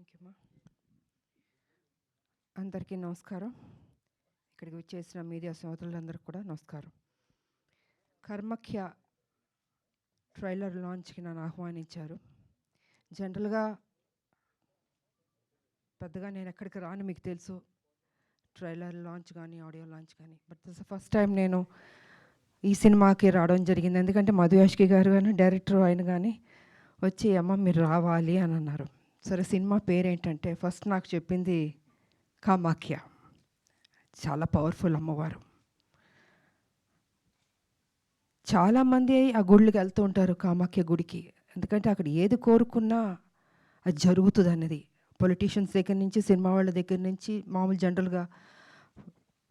Thank you మా. అందరికీ నమస్కారం. ఇక్కడికి వచ్చేసిన మీడియా సోదరులందరికీ కూడా నమస్కారం. కర్మఖ్య ట్రైలర్ లాంచ్కి నన్ను ఆహ్వానించారు. జనరల్గా పెద్దగా నేను ఎక్కడికి రాను, మీకు తెలుసు, ట్రైలర్ లాంచ్ కానీ ఆడియో లాంచ్ కానీ. బట్ దిస్ ఫస్ట్ టైం నేను ఈ సినిమాకి రావడం జరిగింది. ఎందుకంటే మధు యాష్కి గారు కానీ డైరెక్టర్ ఆయన కానీ వచ్చి అమ్మ మీరు రావాలి అని అన్నారు. సరే సినిమా పేరేంటంటే ఫస్ట్ నాకు చెప్పింది కామాఖ్య, చాలా పవర్ఫుల్ అమ్మవారు. చాలామంది ఆ గుళ్ళకి వెళ్తూ ఉంటారు, కామాఖ్య గుడికి. ఎందుకంటే అక్కడ ఏది కోరుకున్నా అది జరుగుతుంది అన్నది. పొలిటీషియన్స్ దగ్గర నుంచి, సినిమా వాళ్ళ దగ్గర నుంచి, మామూలు జనరల్గా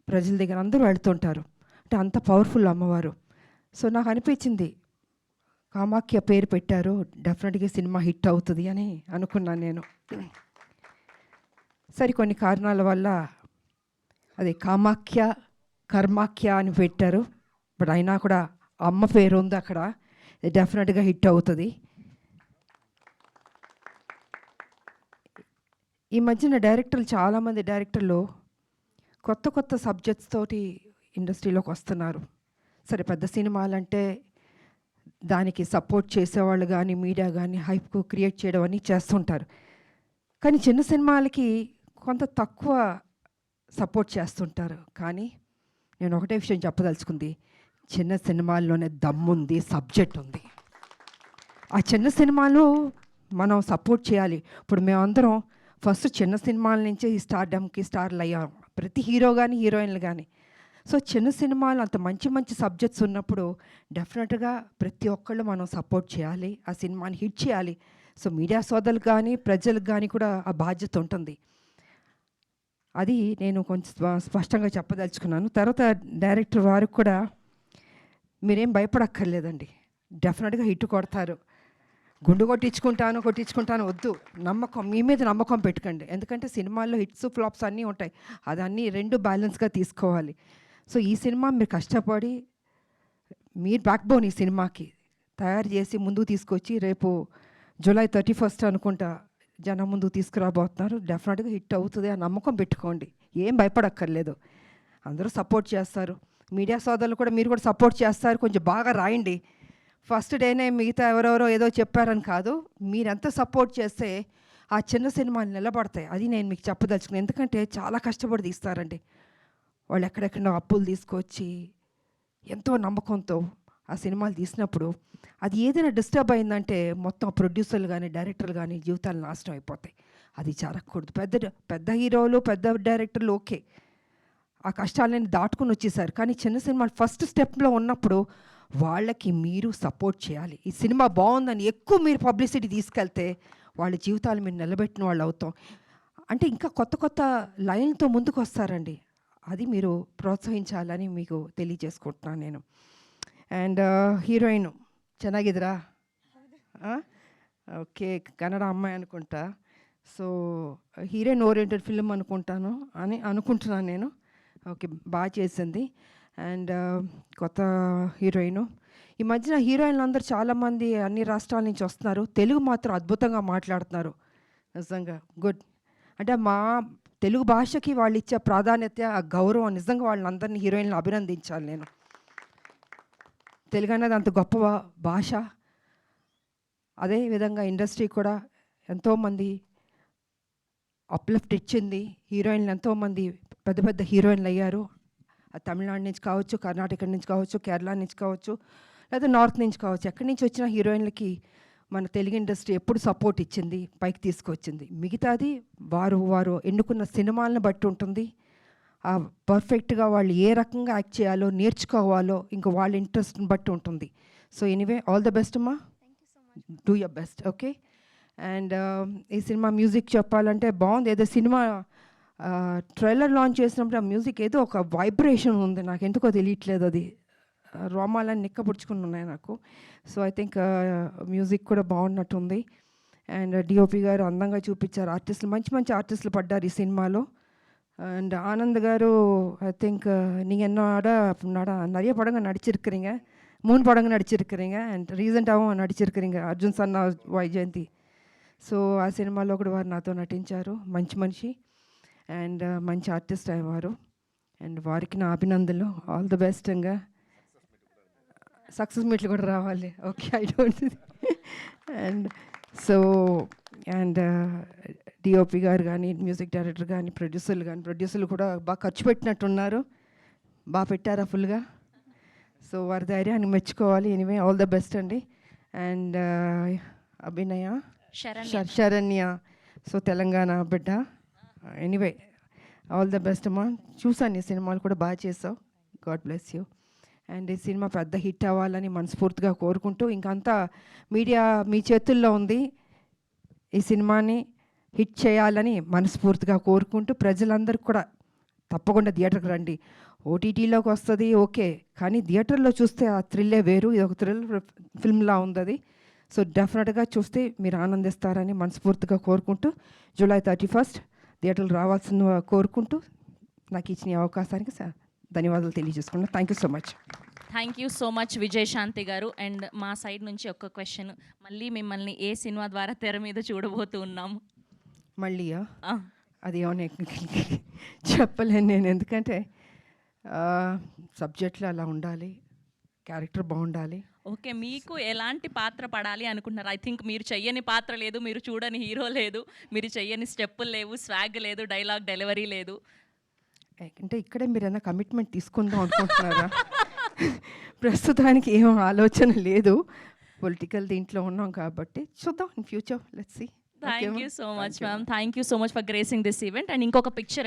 ప్రజల దగ్గర అందరూ వెళ్తుంటారు. అంటే అంత పవర్ఫుల్ అమ్మవారు. సో నాకు అనిపించింది కామాఖ్య పేరు పెట్టారు, డెఫినెట్గా సినిమా హిట్ అవుతుంది అని అనుకున్నాను నేను. సరే కొన్ని కారణాల వల్ల అది కామాఖ్య కర్మాఖ్య అని పెట్టారు. బట్ అయినా కూడా అమ్మ పేరు ఉంది అక్కడ, డెఫినెట్గా హిట్ అవుతుంది. ఈ మధ్యన డైరెక్టర్లు, చాలామంది డైరెక్టర్లు కొత్త కొత్త సబ్జెక్ట్స్ తోటి ఇండస్ట్రీలోకి వస్తున్నారు. సరే పెద్ద సినిమాలంటే దానికి సపోర్ట్ చేసేవాళ్ళు కానీ, మీడియా కానీ హైప్ క్రియేట్ చేయడం అని చేస్తుంటారు. కానీ చిన్న సినిమాలకి కొంత తక్కువ సపోర్ట్ చేస్తుంటారు. కానీ నేను ఒకటే విషయం చెప్పదలుచుకుంది, చిన్న సినిమాల్లోనే దమ్ముంది, సబ్జెక్ట్ ఉంది. ఆ చిన్న సినిమాలు మనం సపోర్ట్ చేయాలి. ఇప్పుడు మేమందరం ఫస్ట్ చిన్న సినిమాల నుంచి స్టార్డమ్కి స్టార్లు అయ్యాం, ప్రతి హీరో కానీ హీరోయిన్లు కానీ. సో చిన్న సినిమాలు అంత మంచి మంచి సబ్జెక్ట్స్ ఉన్నప్పుడు డెఫినెట్గా ప్రతి ఒక్కళ్ళు మనం సపోర్ట్ చేయాలి, ఆ సినిమాని హిట్ చేయాలి. సో మీడియా సోదరులకు కానీ ప్రజలకు కానీ కూడా ఆ బాధ్యత ఉంటుంది. అది నేను కొంచెం స్పష్టంగా చెప్పదలుచుకున్నాను. తర్వాత డైరెక్టర్ వారికి కూడా మీరేం భయపడక్కర్లేదండి, డెఫినెట్గా హిట్ కొడతారు. గుండు కొట్టించుకుంటాను వద్దు, నమ్మకం మీ మీద నమ్మకం పెట్టుకోండి. ఎందుకంటే సినిమాల్లో హిట్స్ ఫ్లాప్స్ అన్నీ ఉంటాయి, అదన్నీ రెండు బ్యాలెన్స్గా తీసుకోవాలి. సో ఈ సినిమా మీరు కష్టపడి, మీరు బ్యాక్ బోన్ ఈ సినిమాకి తయారు చేసి ముందుకు తీసుకొచ్చి రేపు జూలై 31 అనుకుంటా జనం ముందుకు తీసుకురాబోతున్నారు. డెఫినెట్గా హిట్ అవుతుంది, ఆ నమ్మకం పెట్టుకోండి, ఏం భయపడక్కర్లేదు. అందరూ సపోర్ట్ చేస్తారు, మీడియా సోదరులు కూడా మీరు కూడా సపోర్ట్ చేస్తారు. కొంచెం బాగా రాయండి. ఫస్ట్ డేనే మిగతా ఎవరెవరో ఏదో చెప్పారని కాదు, మీరెంత సపోర్ట్ చేస్తే ఆ చిన్న సినిమాలు నిలబడతాయి. అది నేను మీకు చెప్పదలుచుకున్నాను. ఎందుకంటే చాలా కష్టపడి తీస్తారండి వాళ్ళు, ఎక్కడెక్కడో అప్పులు తీసుకొచ్చి ఎంతో నమ్మకంతో ఆ సినిమాలు తీసినప్పుడు అది ఏదైనా డిస్టర్బ్ అయిందంటే మొత్తం ప్రొడ్యూసర్లు కానీ డైరెక్టర్లు కానీ జీవితాలు నాశనం అయిపోతాయి. అది జరగకూడదు. పెద్ద హీరోలు పెద్ద డైరెక్టర్లు ఓకే, ఆ కష్టాలని దాటుకుని వచ్చేసారు. కానీ చిన్న సినిమాలు ఫస్ట్ స్టెప్లో ఉన్నప్పుడు వాళ్ళకి మీరు సపోర్ట్ చేయాలి. ఈ సినిమా బాగుందని ఎక్కువ మీరు పబ్లిసిటీ తీసుకెళ్తే వాళ్ళ జీవితాలు మీరు నిలబెట్టిన వాళ్ళు అవుతాం. అంటే ఇంకా కొత్త కొత్త లైన్తో ముందుకు వస్తారండి, అది మీరు ప్రోత్సహించాలని మీకు తెలియజేసుకుంటున్నాను నేను. అండ్ హీరోయిన్ ಚೆನ್ನಾಗಿದ್ದೀರಾ? ఓకే, కన్నడ అమ్మాయి అనుకుంటా. సో హీరోయిన్ ఓరియంటెడ్ ఫిల్మ్ అనుకుంటున్నాను నేను. ఓకే, బాగా చేసింది. అండ్ కొత్త హీరోయిన్. ఈ మధ్యన హీరోయిన్లు అందరూ చాలామంది అన్ని రాష్ట్రాల నుంచి వస్తున్నారు, తెలుగు మాత్రం అద్భుతంగా మాట్లాడుతున్నారు. నిజంగా గుడ్. అంటే మా తెలుగు భాషకి వాళ్ళు ఇచ్చే ప్రాధాన్యత, ఆ గౌరవం, నిజంగా వాళ్ళందరినీ హీరోయిన్లు అభినందించాలి నేను. తెలుగు అనేది అంత గొప్ప భాష. అదేవిధంగా ఇండస్ట్రీ కూడా ఎంతోమంది అప్లిఫ్ట్ ఇచ్చింది. హీరోయిన్లు ఎంతోమంది పెద్ద పెద్ద హీరోయిన్లు అయ్యారు. తమిళనాడు నుంచి కావచ్చు, కర్ణాటక నుంచి కావచ్చు, కేరళ నుంచి కావచ్చు, లేదా నార్త్ నుంచి కావచ్చు, ఎక్కడి నుంచి వచ్చిన హీరోయిన్లకి మన తెలుగు ఇండస్ట్రీ ఎప్పుడు సపోర్ట్ ఇచ్చింది, పైకి తీసుకొచ్చింది. మిగతాది వారు ఎన్నుకున్న సినిమాలను బట్టి ఉంటుంది. పర్ఫెక్ట్గా వాళ్ళు ఏ రకంగా యాక్ట్ చేయాలో నేర్చుకోవాలో ఇంకా వాళ్ళ ఇంట్రెస్ట్ని బట్టి ఉంటుంది. So anyway, all the best అమ్మా, do your best. Okay. And ఈ సినిమా మ్యూజిక్ చెప్పాలంటే బాగుంది. ఏదో సినిమా ట్రైలర్ లాంచ్ చేసినప్పుడు ఆ మ్యూజిక్ ఏదో ఒక వైబ్రేషన్ ఉంది, నాకు ఎందుకో తెలియట్లేదు, అది రోమాలని నిక్కపుడుచుకుని ఉన్నాయి నాకు. సో ఐ థింక్ మ్యూజిక్ కూడా బాగున్నట్టుంది. అండ్ డిఓపి గారు అందంగా చూపించారు, ఆర్టిస్టులు మంచి మంచి ఆర్టిస్టులు పడ్డారు ఈ సినిమాలో. అండ్ ఆనంద్ గారు ஐ திங்க் நீங்கள் என்னோட நிறைய படங்கள் நடிச்சிருக்கிறீங்க, 3 படங்கள் நடிச்சிருக்கிறீங்க. அண்ட் ரீசெண்டாகவும் நடிச்சிருக்கிறீங்க, அர்ஜுன் சன்னா வைஜெயந்தி. సో ఆ సినిమాలో కూడా వారు నాతో నటించారు. మంచి మనిషి అండ్ మంచి ఆర్టిస్ట్ అయ్యేవారు. అండ్ వారికి నా అభినందనలు. All the best. ఇంకా సక్సెస్ మీట్లు కూడా రావాలి. Okay, I don't and so and DOP గారు కానీ, మ్యూజిక్ డైరెక్టర్ కానీ, ప్రొడ్యూసర్లు కూడా బాగా ఖర్చు పెట్టినట్టున్నారు. బాగా పెట్టారా ఫుల్గా? సో వారి ధైర్యాన్ని మెచ్చుకోవాలి. ఎనీవే ఆల్ ద బెస్ట్ అండి. అండ్ అభినయ శరణ్య, సో తెలంగాణ బిడ్డ. ఎనీవే ఆల్ ద బెస్ట్ అమ్మా. చూసాను ఈ సినిమాలు కూడా బాగా చేసావు. God bless you. అండ్ ఈ సినిమా పెద్ద హిట్ అవ్వాలని మనస్ఫూర్తిగా కోరుకుంటూ, ఇంకంతా మీడియా మీ చేతుల్లో ఉంది. ఈ సినిమాని హిట్ చేయాలని మనస్ఫూర్తిగా కోరుకుంటూ, ప్రజలందరికీ కూడా తప్పకుండా థియేటర్కి రండి. ఓటీటీలోకి వస్తుంది ఓకే, కానీ థియేటర్లో చూస్తే ఆ థ్రిల్లే వేరు. ఇది ఒక థ్రిల్ ఫిల్మ్లా ఉంది అది. సో డెఫినెట్గా చూస్తే మీరు ఆనందిస్తారని మనస్ఫూర్తిగా కోరుకుంటూ, జూలై 31 థియేటర్లు రావాల్సిన కోరుకుంటూ, నాకు ఇచ్చిన ఈ అవకాశానికి ధన్యవాదాలు తెలియజేసుకున్నాను. Thank you so much. Thank you so much Vijayashanti గారు. అండ్ మా సైడ్ నుంచి ఒక క్వశ్చన్, మళ్ళీ మిమ్మల్ని ఏ సినిమా ద్వారా తెర మీద చూడబోతూ ఉన్నాము? మళ్ళీయా? అది ఏమన్నా చెప్పలేను నేను, ఎందుకంటే సబ్జెక్ట్లో అలా ఉండాలి, క్యారెక్టర్ బాగుండాలి. ఓకే, మీకు ఎలాంటి పాత్ర పడాలి అనుకుంటున్నారు? ఐ థింక్ మీరు చెయ్యని పాత్ర లేదు, మీరు చూడని హీరో లేదు, మీరు చెయ్యని స్టెప్పులు లేవు, స్వాగ్ లేదు, డైలాగ్ డెలివరీ లేదు. అంటే ఇక్కడే మీరు ఏమైనా కమిట్మెంట్ తీసుకుందాం అనుకుంటున్నారా? ప్రస్తుతానికి ఏం ఆలోచన లేదు. పొలిటికల్ దీంట్లో ఉన్నాం కాబట్టి చూద్దాం in future. Let's see. Thank you so much ma'am. Thank you so much for gracing this event. And ఇంకొక పిక్చర్ అండి.